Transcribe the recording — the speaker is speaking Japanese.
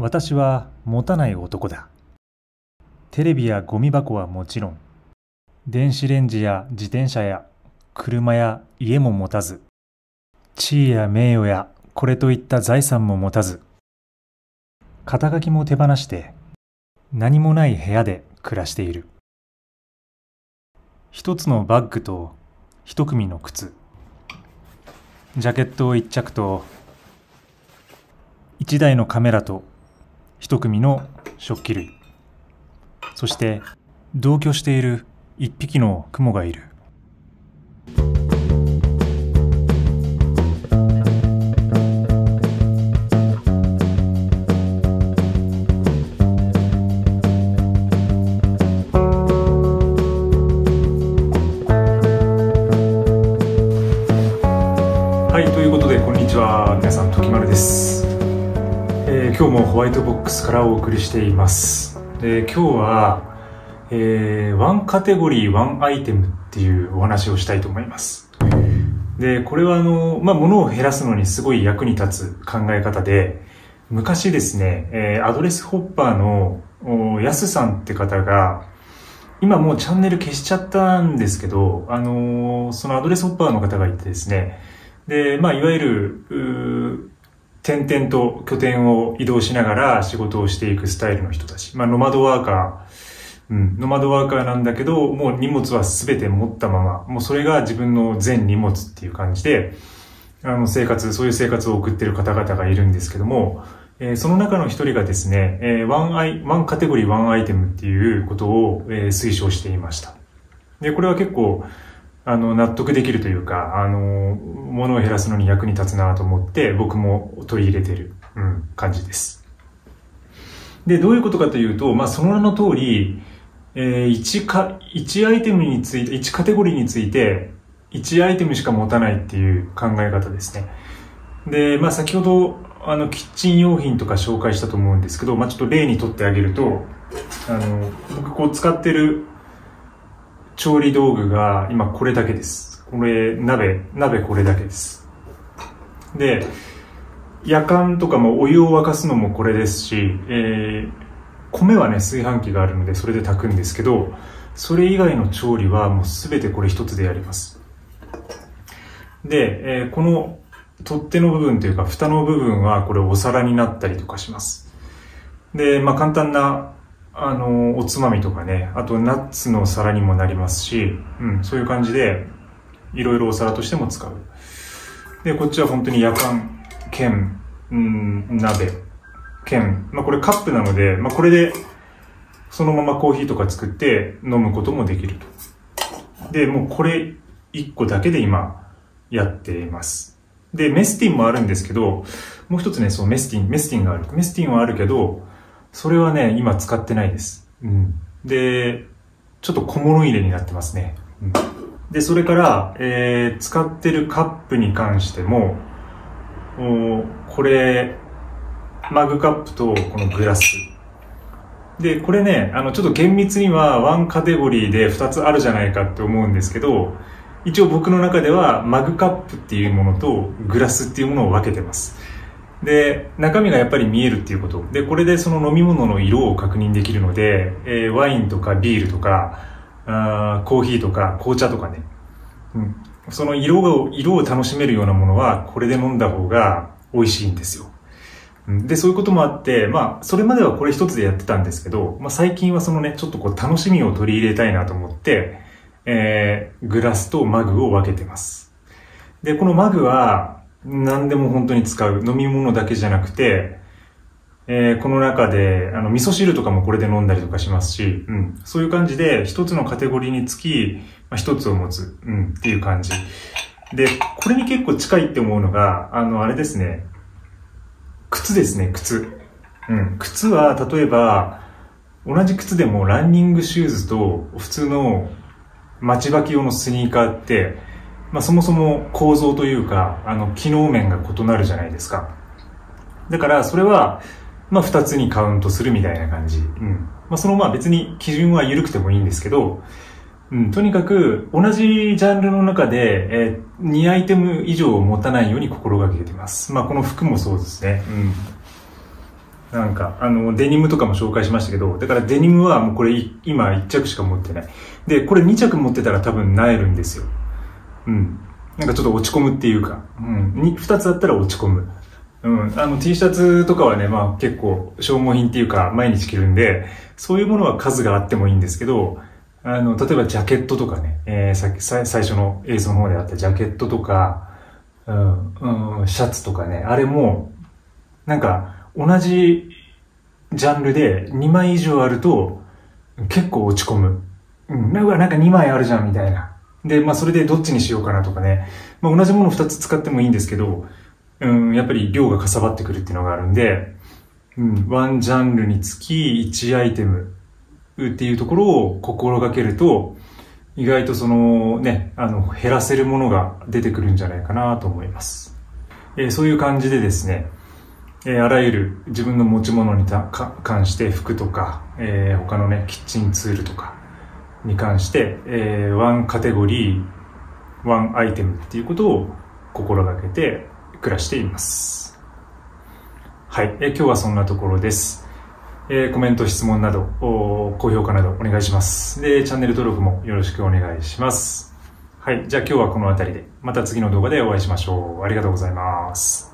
私は持たない男だ。テレビやゴミ箱はもちろん、電子レンジや自転車や車や家も持たず、地位や名誉やこれといった財産も持たず、肩書きも手放して何もない部屋で暮らしている。一つのバッグと一組の靴、ジャケットを一着と一台のカメラと一組の食器類、そして同居している一匹のクモがいる。はい、ということでこんにちは、皆さん、ときまるです。今日もホワイトボックスからお送りしています。今日は、ワンカテゴリーワンアイテムっていうお話をしたいと思います。で、これは物を減らすのにすごい役に立つ考え方で、昔ですね、アドレスホッパーのやすさんって方が、今もうチャンネル消しちゃったんですけど、そのアドレスホッパーの方がいてですね、で、いわゆる、点々と拠点を移動しながら仕事をしていくスタイルの人たち。ノマドワーカーなんだけど、もう荷物は全て持ったまま、もうそれが自分の全荷物っていう感じで、そういう生活を送っている方々がいるんですけども、その中の一人がですね、ワンカテゴリーワンアイテムっていうことを、推奨していました。で、これは結構、納得できるというか、物を減らすのに役に立つなと思って、僕も取り入れている、感じです。で、どういうことかというと、その名の通り、1アイテムについて、1カテゴリーについて、1アイテムしか持たないっていう考え方ですね。で、先ほど、キッチン用品とか紹介したと思うんですけど、ちょっと例にとってあげると、僕使ってる調理道具が今これだけです。これ、鍋これだけです。で、やかんとかもお湯を沸かすのもこれですし、米はね、炊飯器があるのでそれで炊くんですけど、それ以外の調理はもうすべてこれ一つでやります。で、この取っ手の部分というか蓋の部分はこれお皿になったりとかします。で、簡単なおつまみとかね、あとナッツの皿にもなりますし、そういう感じでいろいろお皿としても使う。で、こっちは本当にやかん兼鍋兼、これカップなので、これでそのままコーヒーとか作って飲むこともできると。で、もうこれ1個だけで今やっています。で、メスティンもあるんですけど、もう一つね、メスティンがある。メスティンはあるけど、それはね、今使ってないです。で、ちょっと小物入れになってますね。で、それから、使ってるカップに関しても、これ、マグカップとこのグラス。で、これね、ちょっと厳密にはワンカテゴリーで2つあるじゃないかって思うんですけど、一応僕の中ではマグカップっていうものとグラスっていうものを分けてます。で、中身がやっぱり見えるっていうこと。で、これでその飲み物の色を確認できるので、ワインとかビールとか、コーヒーとか紅茶とかね。その色を楽しめるようなものは、これで飲んだ方が美味しいんですよ。で、そういうこともあって、それまではこれ一つでやってたんですけど、最近はそのね、ちょっと楽しみを取り入れたいなと思って、グラスとマグを分けてます。で、このマグは、何でも本当に使う。飲み物だけじゃなくて、この中で、味噌汁とかもこれで飲んだりとかしますし、そういう感じで、一つのカテゴリーにつき、一つを持つ、っていう感じ。で、これに結構近いって思うのが、あれですね。靴ですね、靴。靴は、例えば、同じ靴でもランニングシューズと、普通の待ち履き用のスニーカーって、そもそも構造というか、機能面が異なるじゃないですか。だから、それは、二つにカウントするみたいな感じ。その別に基準は緩くてもいいんですけど、とにかく同じジャンルの中で、2アイテム以上を持たないように心がけています。この服もそうですね。なんか、デニムとかも紹介しましたけど、だからデニムはもうこれ今1着しか持ってない。で、これ2着持ってたら多分萎えるんですよ。うん。なんかちょっと落ち込むっていうか、うん。2つあったら落ち込む。うん。T シャツとかはね、まあ結構消耗品っていうか毎日着るんで、そういうものは数があってもいいんですけど、例えばジャケットとかね、最初の映像の方であったジャケットとか、シャツとかね、あれも、なんか、同じジャンルで2枚以上あると結構落ち込む。なんか2枚あるじゃんみたいな。で、まあそれでどっちにしようかなとかね。まあ同じもの2つ使ってもいいんですけど、やっぱり量がかさばってくるっていうのがあるんで、ワンジャンルにつき1アイテムっていうところを心がけると、意外と減らせるものが出てくるんじゃないかなと思います。そういう感じでですね、あらゆる自分の持ち物に関して服とか、他のね、キッチンツールとかに関して、ワンカテゴリー、ワンアイテムっていうことを心がけて暮らしています。はい、今日はそんなところです。コメント、質問など、高評価などお願いします。で、チャンネル登録もよろしくお願いします。はい、じゃあ今日はこの辺りで、また次の動画でお会いしましょう。ありがとうございます。